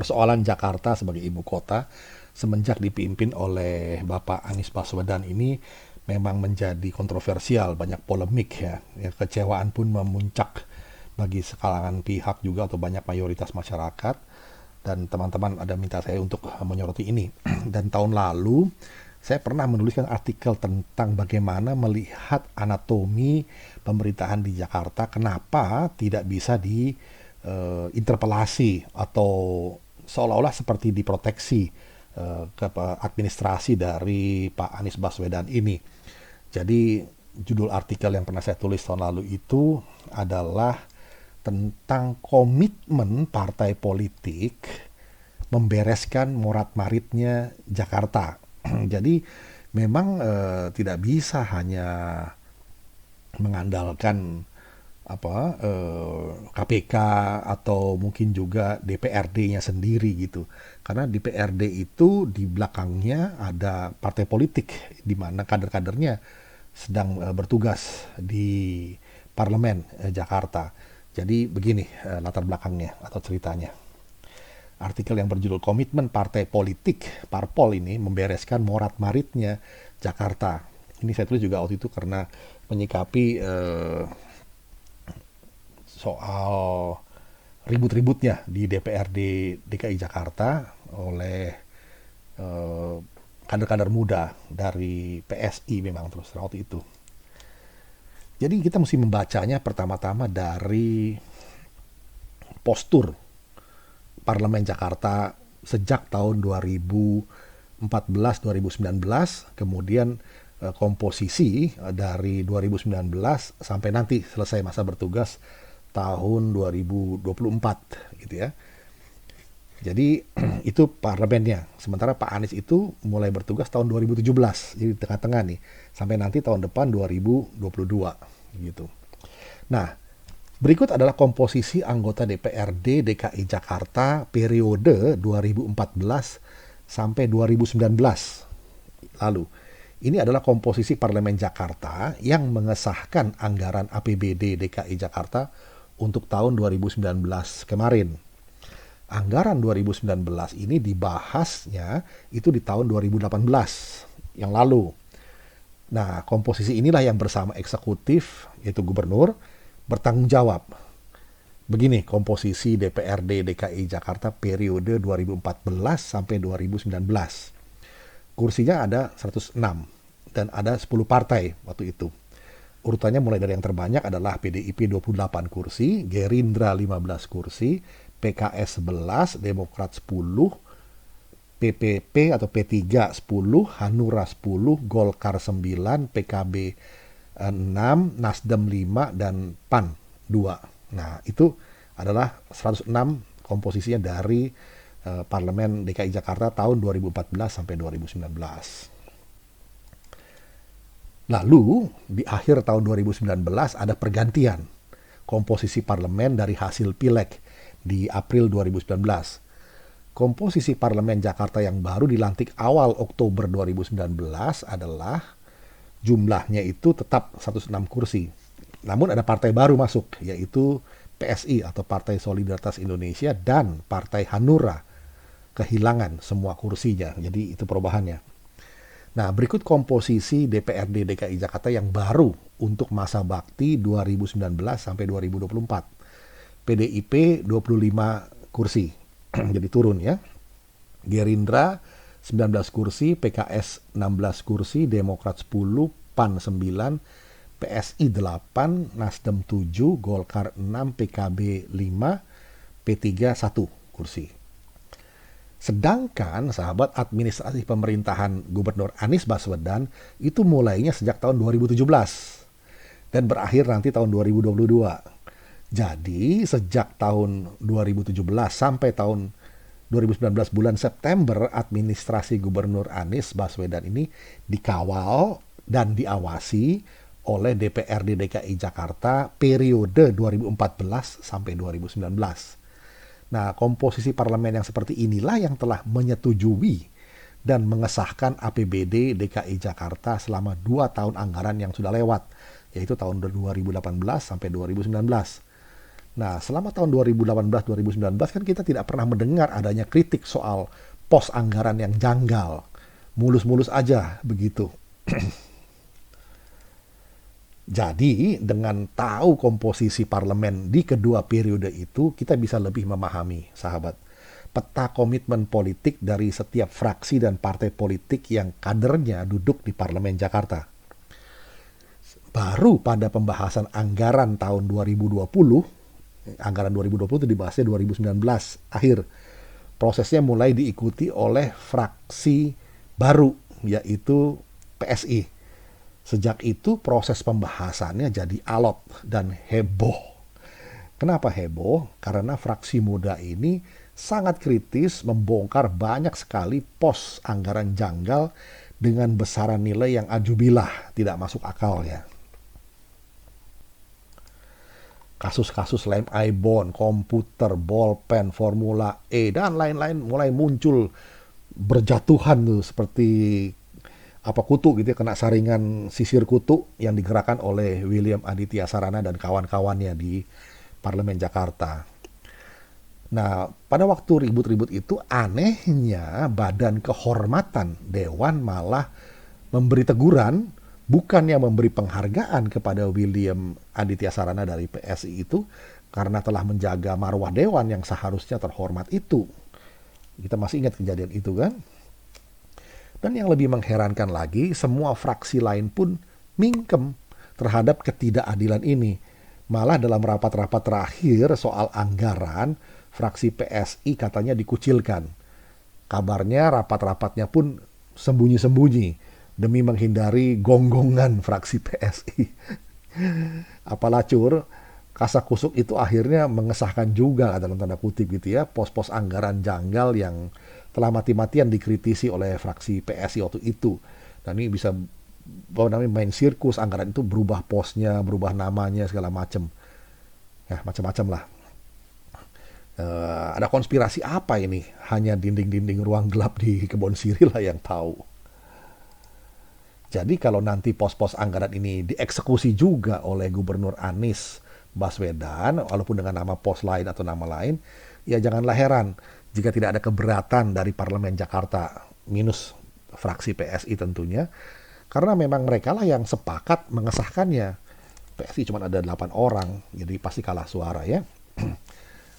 persoalan Jakarta sebagai ibu kota semenjak dipimpin oleh Bapak Anies Baswedan ini memang menjadi kontroversial, banyak polemik ya. Kecewaan pun memuncak bagi sekalangan pihak juga atau banyak mayoritas masyarakat, dan teman-teman ada minta saya untuk menyoroti ini. Dan tahun lalu saya pernah menuliskan artikel tentang bagaimana melihat anatomi pemerintahan di Jakarta, kenapa tidak bisa diinterpelasi atau seolah-olah seperti diproteksi ke administrasi dari Pak Anies Baswedan ini. Jadi judul artikel yang pernah saya tulis tahun lalu itu adalah tentang komitmen partai politik membereskan morat-maritnya Jakarta. Jadi memang tidak bisa hanya mengandalkan KPK atau mungkin juga DPRD-nya sendiri gitu. Karena DPRD itu di belakangnya ada partai politik di mana kader-kadernya sedang bertugas di parlemen Jakarta. Jadi begini latar belakangnya atau ceritanya. Artikel yang berjudul Komitmen Partai Politik Parpol ini membereskan morat-maritnya Jakarta. Ini saya tulis juga waktu itu karena menyikapi soal ribut-ributnya di DPRD DKI Jakarta oleh kader-kader muda dari PSI memang terus waktu itu. Jadi kita mesti membacanya pertama-tama dari postur Parlemen Jakarta sejak tahun 2014-2019, kemudian komposisi dari 2019 sampai nanti selesai masa bertugas tahun 2024 gitu ya. Jadi itu parlemennya. Sementara Pak Anies itu mulai bertugas tahun 2017, jadi tengah-tengah nih, sampai nanti tahun depan 2022 gitu. Nah, berikut adalah komposisi anggota DPRD DKI Jakarta periode 2014 sampai 2019. Lalu, ini adalah komposisi Parlemen Jakarta yang mengesahkan anggaran APBD DKI Jakarta untuk tahun 2019 kemarin. Anggaran 2019 ini dibahasnya itu di tahun 2018 yang lalu. Nah, komposisi inilah yang bersama eksekutif, yaitu gubernur, bertanggung jawab. Begini komposisi DPRD DKI Jakarta periode 2014 sampai 2019. Kursinya ada 106 dan ada 10 partai waktu itu. Urutannya mulai dari yang terbanyak adalah PDIP 28 kursi, Gerindra 15 kursi, PKS 11, Demokrat 10, PPP atau P3 10, Hanura 10, Golkar 9, PKB 6, Nasdem 5, dan PAN 2. Nah, itu adalah 106 komposisinya dari Parlemen DKI Jakarta tahun 2014 sampai 2019. Lalu, di akhir tahun 2019 ada pergantian komposisi parlemen dari hasil pileg di April 2019. Komposisi Parlemen Jakarta yang baru dilantik awal Oktober 2019 adalah jumlahnya itu tetap 106 kursi. Namun ada partai baru masuk, yaitu PSI atau Partai Solidaritas Indonesia dan Partai Hanura. Kehilangan semua kursinya, jadi itu perubahannya. Nah, berikut komposisi DPRD DKI Jakarta yang baru untuk masa bakti 2019 sampai 2024. PDIP 25 kursi, jadi turun ya. Gerindra 19 kursi, PKS 16 kursi, Demokrat 10, PAN 9, PSI 8, Nasdem 7, Golkar 6, PKB 5, P3 1 kursi. Sedangkan sahabat administrasi pemerintahan Gubernur Anies Baswedan itu mulainya sejak tahun 2017 dan berakhir nanti tahun 2022. Jadi sejak tahun 2017 sampai tahun 2019 bulan September, administrasi Gubernur Anies Baswedan ini dikawal dan diawasi oleh DPRD DKI Jakarta periode 2014 sampai 2019. Nah, komposisi parlemen yang seperti inilah yang telah menyetujui dan mengesahkan APBD DKI Jakarta selama 2 tahun anggaran yang sudah lewat, yaitu tahun 2018 sampai 2019. Nah, selama tahun 2018-2019 kan kita tidak pernah mendengar adanya kritik soal pos anggaran yang janggal. Mulus-mulus aja begitu. Jadi, dengan tahu komposisi parlemen di kedua periode itu, kita bisa lebih memahami, sahabat, peta komitmen politik dari setiap fraksi dan partai politik yang kadernya duduk di parlemen Jakarta. Baru pada pembahasan anggaran tahun 2020, anggaran 2020 itu dibahasnya 2019 akhir. Prosesnya mulai diikuti oleh fraksi baru, yaitu PSI. Sejak itu proses pembahasannya jadi alot dan heboh. Kenapa heboh? Karena fraksi muda ini sangat kritis membongkar banyak sekali pos anggaran janggal dengan besaran nilai yang ajubilah, tidak masuk akal ya. Kasus-kasus lem ibon, komputer, bolpen, Formula E, dan lain-lain mulai muncul berjatuhan tuh seperti apa kutu gitu ya, kena saringan sisir kutu yang digerakkan oleh William Aditya Sarana dan kawan-kawannya di Parlemen Jakarta. Nah, pada waktu ribut-ribut itu anehnya Badan Kehormatan Dewan malah memberi teguran, bukannya memberi penghargaan kepada William Aditya Sarana dari PSI itu karena telah menjaga marwah Dewan yang seharusnya terhormat itu. Kita masih ingat kejadian itu kan? Dan yang lebih mengherankan lagi, semua fraksi lain pun mingkem terhadap ketidakadilan ini. Malah dalam rapat-rapat terakhir soal anggaran, fraksi PSI katanya dikucilkan. Kabarnya rapat-rapatnya pun sembunyi-sembunyi demi menghindari gonggongan fraksi PSI. Apalah cur, kasakusuk itu akhirnya mengesahkan juga dalam tanda kutip gitu ya, pos-pos anggaran janggal yang telah mati-matian dikritisi oleh fraksi PSI waktu itu. Dan ini bisa main sirkus, anggaran itu berubah posnya, berubah namanya, segala macam. Ya, macam-macam lah. Ada konspirasi apa ini? Hanya dinding-dinding ruang gelap di Kebon Siri lah yang tahu. Jadi kalau nanti pos-pos anggaran ini dieksekusi juga oleh Gubernur Anies Baswedan, walaupun dengan nama pos lain atau nama lain, ya janganlah heran jika tidak ada keberatan dari Parlemen Jakarta, minus fraksi PSI tentunya, karena memang mereka lah yang sepakat mengesahkannya. PSI cuma ada 8 orang, jadi pasti kalah suara ya.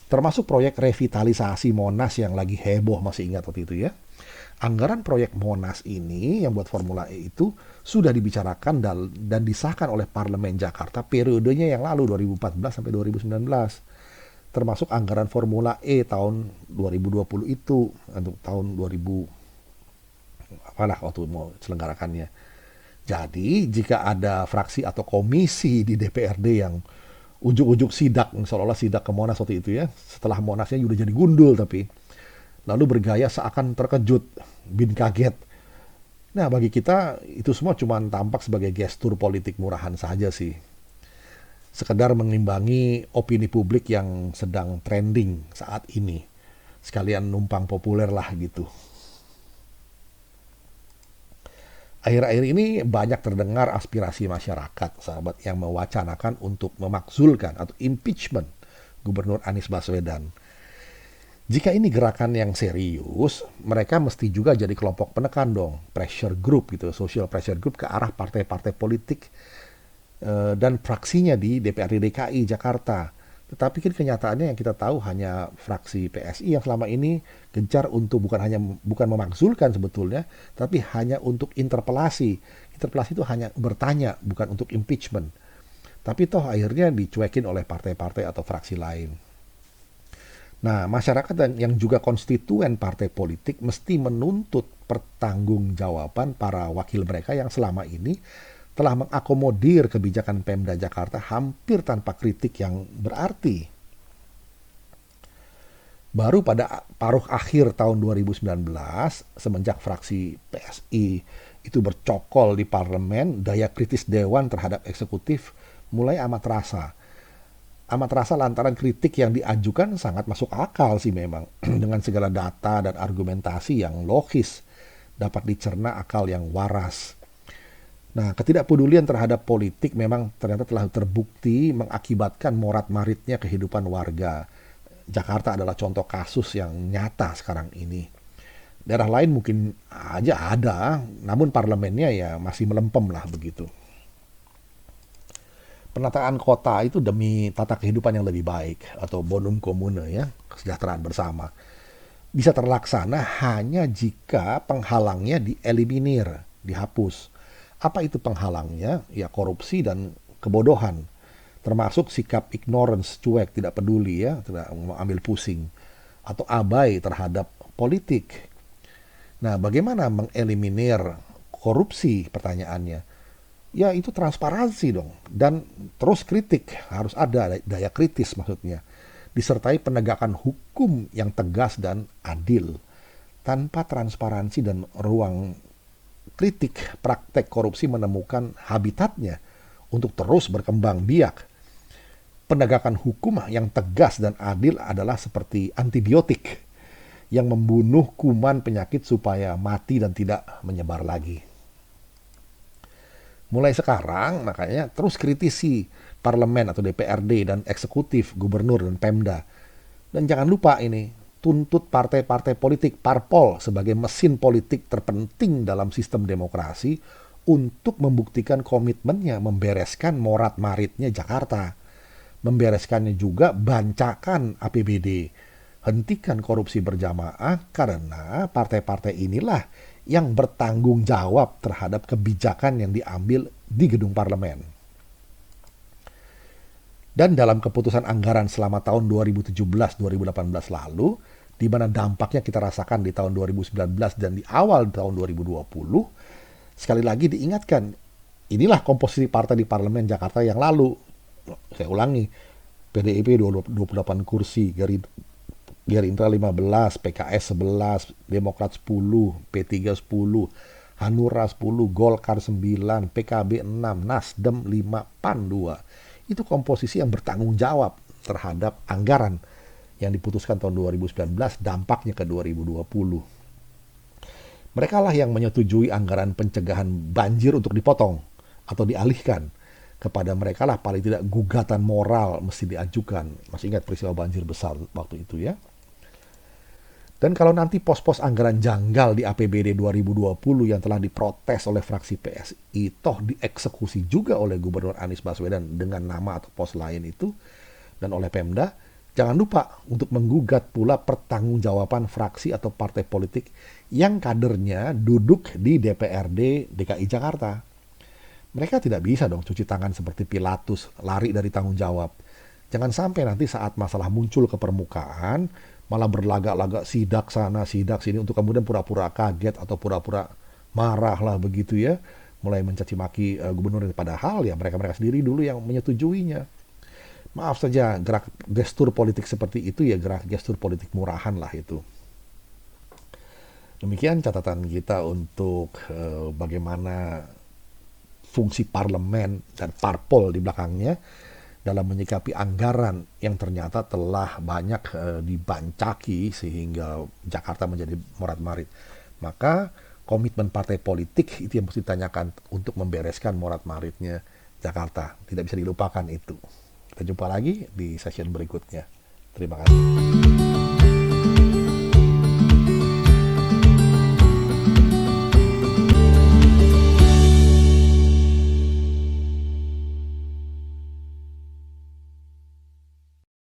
Termasuk proyek revitalisasi Monas yang lagi heboh, masih ingat waktu itu ya. Anggaran proyek Monas ini yang buat Formula E itu sudah dibicarakan dan disahkan oleh Parlemen Jakarta periodenya yang lalu 2014 sampai 2019. Termasuk anggaran Formula E tahun 2020 itu, untuk tahun 2000 apalah waktu mau selenggarakannya. Jadi jika ada fraksi atau komisi di DPRD yang ujuk-ujuk sidak, seolah-olah sidak ke Monas waktu itu ya, setelah Monasnya udah jadi gundul tapi lalu bergaya seakan terkejut, bin kaget. Nah, bagi kita itu semua cuma tampak sebagai gestur politik murahan saja sih. Sekedar mengimbangi opini publik yang sedang trending saat ini. Sekalian numpang populer lah gitu. Akhir-akhir ini banyak terdengar aspirasi masyarakat, sahabat, yang mewacanakan untuk memakzulkan atau impeachment Gubernur Anies Baswedan. Jika ini gerakan yang serius, mereka mesti juga jadi kelompok penekan dong, pressure group gitu, social pressure group ke arah partai-partai politik dan fraksinya di DPRD DKI Jakarta. Tetapi kan kenyataannya yang kita tahu hanya fraksi PSI yang selama ini gencar untuk bukan memakzulkan sebetulnya, tapi hanya untuk interpelasi. Interpelasi itu hanya bertanya, bukan untuk impeachment. Tapi toh akhirnya dicuekin oleh partai-partai atau fraksi lain. Nah, masyarakat yang juga konstituen partai politik mesti menuntut pertanggungjawaban para wakil mereka yang selama ini telah mengakomodir kebijakan Pemda Jakarta hampir tanpa kritik yang berarti. Baru pada paruh akhir tahun 2019, semenjak fraksi PSI itu bercokol di parlemen, daya kritis Dewan terhadap eksekutif mulai amat terasa. Amat terasa lantaran kritik yang diajukan sangat masuk akal sih memang, dengan segala data dan argumentasi yang logis, dapat dicerna akal yang waras. Nah, ketidakpedulian terhadap politik memang ternyata telah terbukti mengakibatkan morat-maritnya kehidupan warga. Jakarta adalah contoh kasus yang nyata sekarang ini. Daerah lain mungkin aja ada, namun parlemennya ya masih melempem lah begitu. Penataan kota itu demi tata kehidupan yang lebih baik atau bonum commune ya, kesejahteraan bersama. Bisa terlaksana hanya jika penghalangnya dieliminir, dihapus. Apa itu penghalangnya? Ya korupsi dan kebodohan. Termasuk sikap ignorance, cuek, tidak peduli ya, tidak mengambil pusing. Atau abai terhadap politik. Nah, bagaimana mengeliminir korupsi pertanyaannya? Ya itu transparansi dong. Dan terus kritik, harus ada daya kritis maksudnya. Disertai penegakan hukum yang tegas dan adil. Tanpa transparansi dan ruang kritik, praktek korupsi menemukan habitatnya untuk terus berkembang biak. Penegakan hukum yang tegas dan adil adalah seperti antibiotik yang membunuh kuman penyakit supaya mati dan tidak menyebar lagi. Mulai sekarang makanya terus kritisi parlemen atau DPRD dan eksekutif, gubernur dan Pemda. Dan jangan lupa ini, tuntut partai-partai politik, parpol sebagai mesin politik terpenting dalam sistem demokrasi untuk membuktikan komitmennya membereskan morat-maritnya Jakarta. Membereskannya juga bancakan APBD. Hentikan korupsi berjamaah karena partai-partai inilah yang bertanggung jawab terhadap kebijakan yang diambil di gedung parlemen. Dan dalam keputusan anggaran selama tahun 2017-2018 lalu, di mana dampaknya kita rasakan di tahun 2019 dan di awal tahun 2020, sekali lagi diingatkan, inilah komposisi partai di parlemen Jakarta yang lalu. Saya ulangi, PDIP 28 kursi, Gerindra 15, PKS 11, Demokrat 10, P3 10, Hanura 10, Golkar 9, PKB 6, Nasdem 5, PAN 2. Itu komposisi yang bertanggung jawab terhadap anggaran yang diputuskan tahun 2019, dampaknya ke 2020. Mereka lah yang menyetujui anggaran pencegahan banjir untuk dipotong atau dialihkan. Kepada mereka lah paling tidak gugatan moral mesti diajukan. Masih ingat peristiwa banjir besar waktu itu ya. Dan kalau nanti pos-pos anggaran janggal di APBD 2020 yang telah diprotes oleh fraksi PSI toh dieksekusi juga oleh Gubernur Anies Baswedan dengan nama atau pos lain itu dan oleh Pemda, jangan lupa untuk menggugat pula pertanggungjawaban fraksi atau partai politik yang kadernya duduk di DPRD DKI Jakarta. Mereka tidak bisa dong cuci tangan seperti Pilatus, lari dari tanggung jawab. Jangan sampai nanti saat masalah muncul ke permukaan, malah berlagak-lagak sidak sana, sidak sini untuk kemudian pura-pura kaget atau pura-pura marah lah begitu ya. Mulai mencaci maki gubernur, padahal ya mereka-mereka sendiri dulu yang menyetujuinya. Maaf saja, gerak gestur politik seperti itu ya gerak gestur politik murahan lah itu. Demikian catatan kita untuk bagaimana fungsi parlemen dan parpol di belakangnya dalam menyikapi anggaran yang ternyata telah banyak dibancaki sehingga Jakarta menjadi morat-marit. Maka komitmen partai politik itu yang mesti ditanyakan untuk membereskan morat-maritnya Jakarta. Tidak bisa dilupakan itu. Kita jumpa lagi di session berikutnya. Terima kasih.